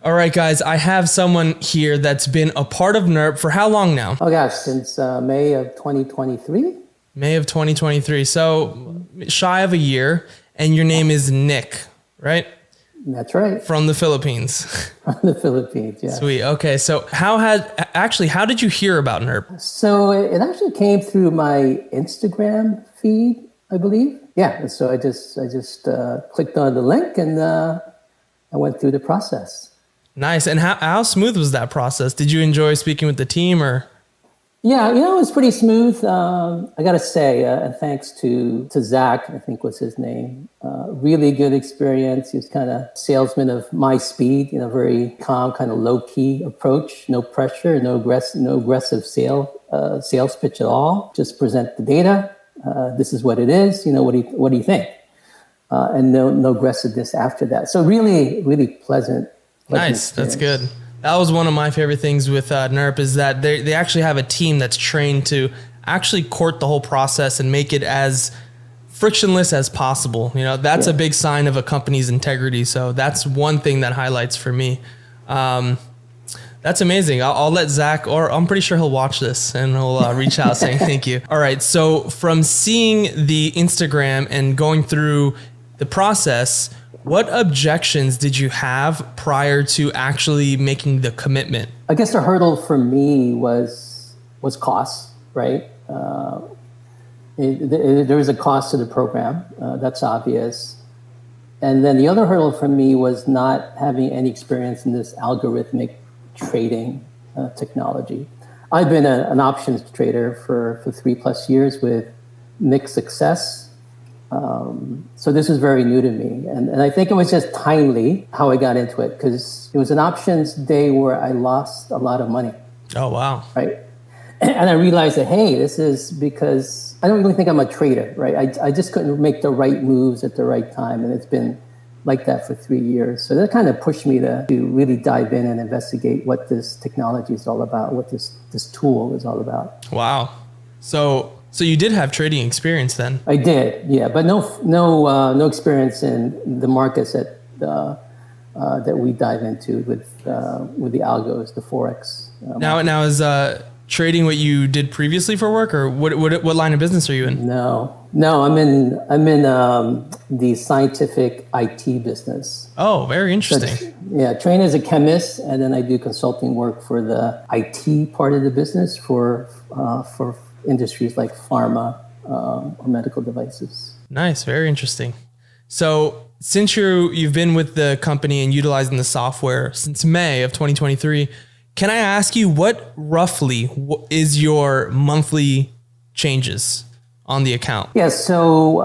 All right, guys, I have someone here that's been a part of Nerp for how long now? Oh gosh, since May of 2023. May of 2023. So shy of a year, and your name is Nick, right? That's right. From the Philippines. From the Philippines, yeah. Sweet. Okay, so how did you hear about Nerp? So it actually came through my Instagram feed, I believe. Yeah, and so I just clicked on the link and I went through the process. Nice. And how smooth was that process? Did you enjoy speaking with the team or? Yeah, it was pretty smooth. I got to say, thanks to Zach, I think was his name. Really good experience. He was kind of salesman of my speed, very calm, kind of low key approach, no pressure, no aggressive sales pitch at all. Just present the data. This is what it is. What do you think? And no aggressiveness after that. So really, really pleasant. Nice. That's good. That was one of my favorite things with Nerp is that they actually have a team that's trained to actually court the whole process and make it as frictionless as possible. That's a big sign of a company's integrity. So that's one thing that highlights for me. That's amazing. I'll let Zach, or I'm pretty sure he'll watch this and he'll reach out saying thank you. All right. So from seeing the Instagram and going through the process, what objections did you have prior to actually making the commitment? I guess the hurdle for me was cost, right? There was a cost to the program. That's obvious. And then the other hurdle for me was not having any experience in this algorithmic trading technology. I've been an options trader for 3+ years with mixed success. So this was very new to me. And I think it was just timely how I got into it because it was an options day where I lost a lot of money. Oh, wow. Right. And I realized that, hey, this is because I don't really think I'm a trader, right? I just couldn't make the right moves at the right time. And it's been like that for 3 years. So that kind of pushed me to really dive in and investigate what this technology is all about, what this tool is all about. Wow. So you did have trading experience then? I did, yeah, but no experience in the markets that we dive into with the algos, the forex. Now is trading what you did previously for work, or what line of business are you in? No, I'm in the scientific IT business. Oh, very interesting. So, train as a chemist, and then I do consulting work for the IT part of the business for industries like pharma or medical devices. Nice, very interesting. So since you've been with the company and utilizing the software since May of 2023, can I ask you what roughly is your monthly changes on the account? Yeah, so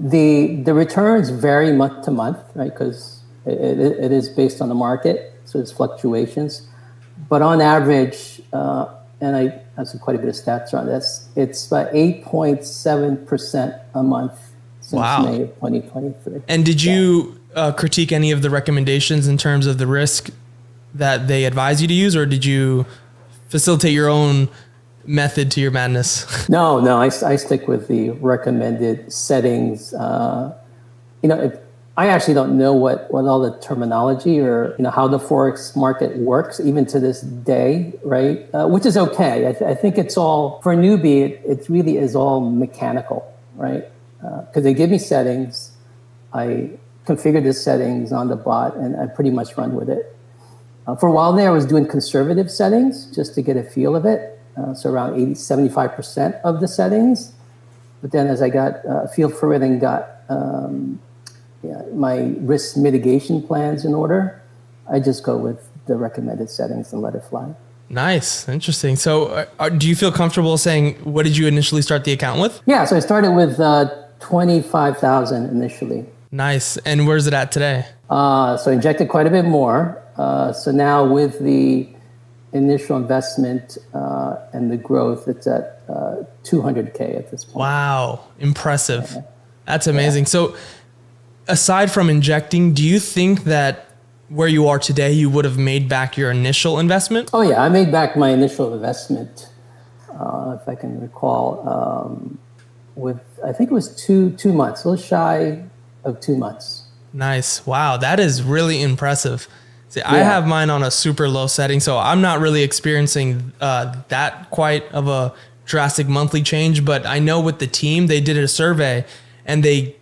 the returns vary month to month, right? Because it is based on the market, so there's fluctuations. But on average, and I have quite a bit of stats on this, it's about 8.7% a month since May of 2023. And did you critique any of the recommendations in terms of the risk that they advise you to use, or did you facilitate your own method to your madness? No, I stick with the recommended settings. I actually don't know what all the terminology or how the forex market works even to this day, right? Which is okay. I think it's all for a newbie. It really is all mechanical, right? Because they give me settings, I configure the settings on the bot, and I pretty much run with it. For a while there, I was doing conservative settings just to get a feel of it. So around 75% of the settings. But then as I got a feel for it and got my risk mitigation plans in order, I just go with the recommended settings and let it fly. Nice. Interesting. So do you feel comfortable saying, what did you initially start the account with? Yeah. So I started with 25,000 initially. Nice. And where's it at today? So I injected quite a bit more. So now with the initial investment and the growth, it's at 200K at this point. Wow. Impressive. Yeah. That's amazing. Yeah. So aside from injecting, do you think that where you are today, you would have made back your initial investment? Oh yeah, I made back my initial investment, if I can recall, with, I think it was two months, a little shy of 2 months. Nice. Wow. That is really impressive. See, I have mine on a super low setting, so I'm not really experiencing that quite of a drastic monthly change. But I know with the team, they did a survey and they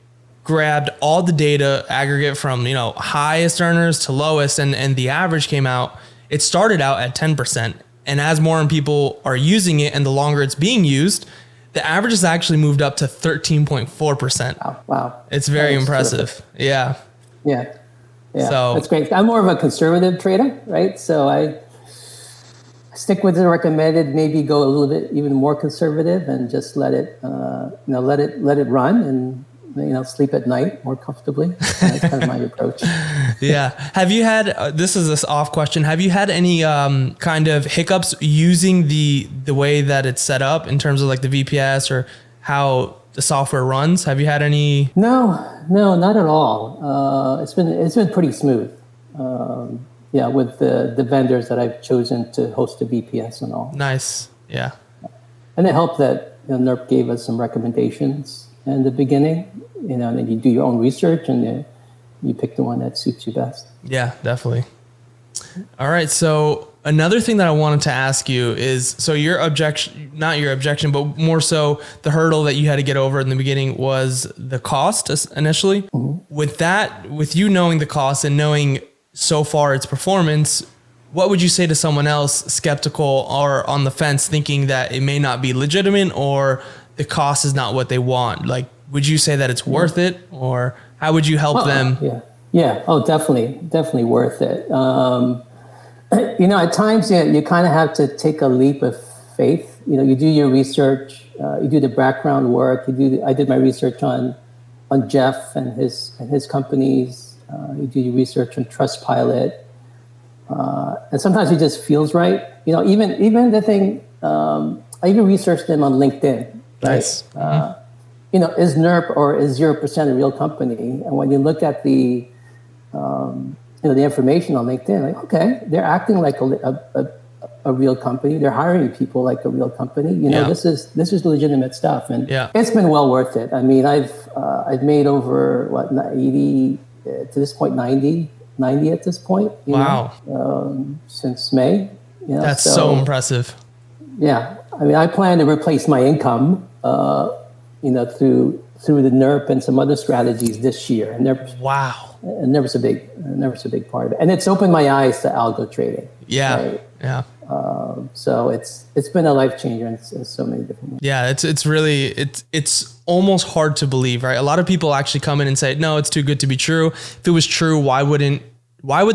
grabbed all the data aggregate from, highest earners to lowest, and the average came out. It started out at 10%. And as more people are using it and the longer it's being used, the average has actually moved up to 13.4%. Wow. It's very impressive. Terrific. Yeah. Yeah. Yeah. So that's great. I'm more of a conservative trader, right? So I stick with the recommended, maybe go a little bit even more conservative and just let it run and, sleep at night more comfortably. That's kind of my approach. Yeah. Have you had, this is an off question, have you had any kind of hiccups using the way that it's set up in terms of like the VPS or how the software runs? Have you had any? No, not at all. It's been pretty smooth. With the vendors that I've chosen to host the VPS and all. Nice. Yeah. And it helped that Nerp gave us some recommendations in the beginning, and then you do your own research and you pick the one that suits you best. Yeah, definitely. All right. So another thing that I wanted to ask you is, so not your objection, but more so the hurdle that you had to get over in the beginning was the cost initially. Mm-hmm. With you knowing the cost and knowing so far its performance, what would you say to someone else skeptical or on the fence thinking that it may not be legitimate or the cost is not what they want? Like, would you say that it's worth it, or how would you help them? Yeah. Oh, definitely worth it. At times you kind of have to take a leap of faith. You do your research, you do the background work. I did my research on Jeff and his companies. You do your research on Trustpilot, and sometimes it just feels right. Even the thing. I even researched them on LinkedIn. Right? Nice. Is Nerp or is 0% a real company? And when you look at the the information on LinkedIn, like, okay, they're acting like a real company. They're hiring people like a real company. This is legitimate stuff, and it's been well worth it. I mean, I've made over 80 to this point, 90 at this point. Wow. Since May. That's so impressive. Yeah, I mean, I plan to replace my income, through the Nerp and some other strategies this year. And Nerp's a big part of it, and it's opened my eyes to algo trading. Yeah, right? yeah. So it's been a life changer in so many different ways. Yeah, it's almost hard to believe, right? A lot of people actually come in and say, no, it's too good to be true. If it was true, why would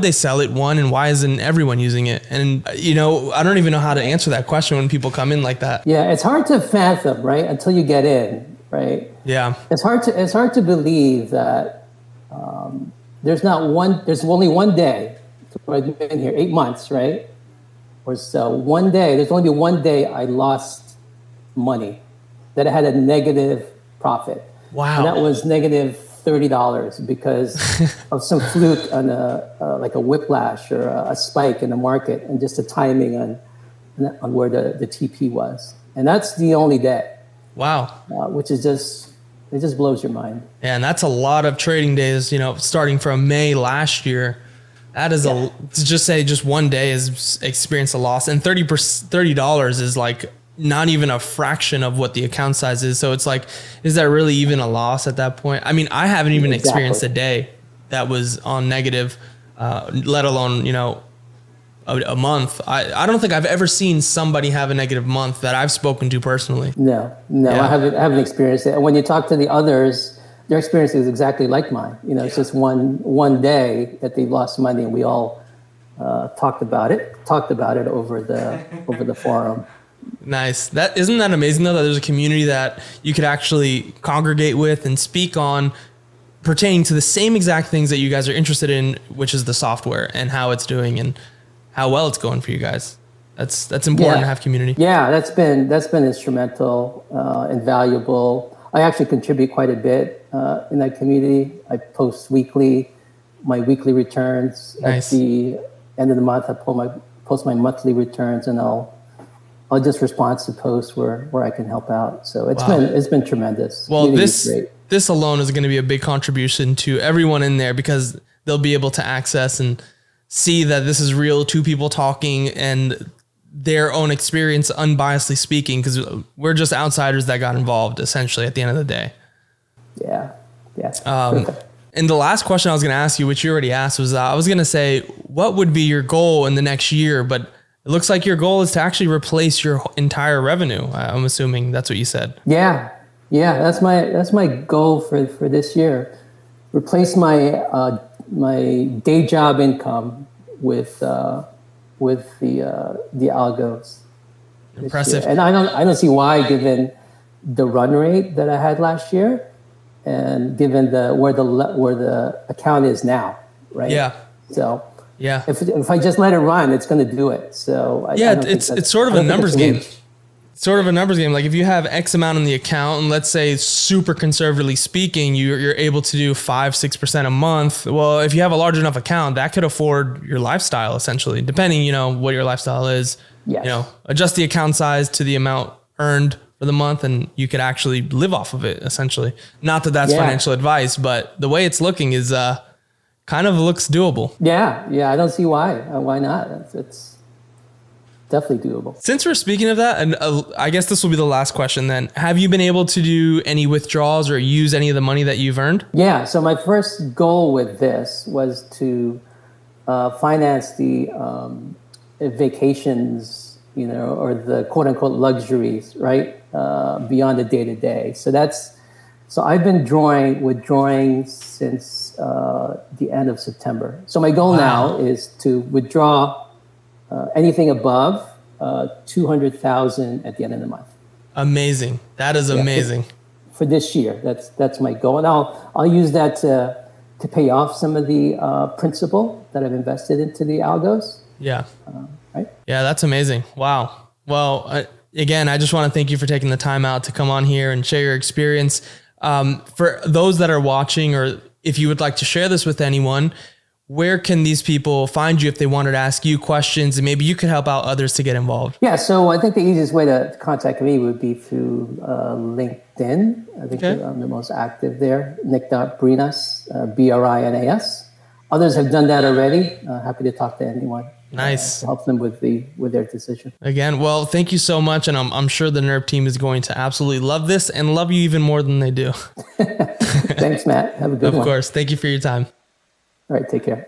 they sell it, one, and why isn't everyone using it? And, I don't even know how to answer that question when people come in like that. Yeah, it's hard to fathom, right? Until you get in, right? Yeah. It's hard to believe that there's only one day, I've been here 8 months, right? Or so there's only been one day I lost money, that I had a negative profit. Wow. And that was negative $30 because of some fluke on like a whiplash or a spike in the market, and just the timing on where the TP was. And that's the only day. Wow. Which is it just blows your mind. Yeah, and that's a lot of trading days, starting from May last year. That is to just say just one day has experienced a loss, and $30 is like not even a fraction of what the account size is. So it's like, is that really even a loss at that point? I mean, I haven't even experienced a day that was on negative, let alone, a month. I don't think I've ever seen somebody have a negative month that I've spoken to personally. No, I haven't experienced it. And when you talk to the others, their experience is exactly like mine. It's just one day that they lost money, and we all talked about it over the forum. Nice. Isn't that amazing though, that there's a community that you could actually congregate with and speak on pertaining to the same exact things that you guys are interested in, which is the software and how it's doing and how well it's going for you guys. That's important to have community. Yeah, that's been instrumental and valuable. I actually contribute quite a bit in that community. I post my weekly returns. Nice. At the end of the month, I post my monthly returns, and I'll just respond to posts where I can help out. So it's been tremendous. Well, this alone is going to be a big contribution to everyone in there, because they'll be able to access and see that this is real, two people talking and their own experience, unbiasedly speaking, because we're just outsiders that got involved essentially at the end of the day. Yeah. And the last question I was going to ask you, which you already asked, was I was going to say, what would be your goal in the next year? But it looks like your goal is to actually replace your entire revenue. I'm assuming that's what you said. Yeah. That's my goal for this year. Replace my my day job income with the algos. Impressive. And I don't see why, given the run rate that I had last year, and given where the account is now, right? Yeah. So yeah, if I just let it run, it's going to do it. So it's sort of a numbers game. Sort of a numbers game. Like if you have X amount in the account, and let's say super conservatively speaking, you're able to do 5-6% a month. Well, if you have a large enough account, that could afford your lifestyle essentially, depending, what your lifestyle is. Yes. Adjust the account size to the amount earned for the month, and you could actually live off of it essentially. Not that that's financial advice, but the way it's looking is kind of looks doable. Yeah. I don't see why. Why not? It's definitely doable. Since we're speaking of that, and I guess this will be the last question then, have you been able to do any withdrawals or use any of the money that you've earned? Yeah. So my first goal with this was to finance the vacations, or the quote unquote luxuries, right? Beyond the day to day. So I've been withdrawing since the end of September. So my goal now is to withdraw anything above 200,000 at the end of the month. Amazing. That is amazing. For this year, that's my goal, and I'll use that to pay off some of the principal that I've invested into the algos. Yeah. Right. Yeah, that's amazing. Wow. Well, again, I just want to thank you for taking the time out to come on here and share your experience. For those that are watching, or if you would like to share this with anyone, where can these people find you if they wanted to ask you questions, and maybe you could help out others to get involved? Yeah, so I think the easiest way to contact me would be through LinkedIn. I think I'm the most active there. Nick.Brinas, Brinas. Others have done that already. Happy to talk to anyone. Nice. To help them with their decision. Again, well, thank you so much. And I'm sure the Nerp team is going to absolutely love this and love you even more than they do. Thanks, Matt. Have a good one. Of course. Thank you for your time. All right. Take care.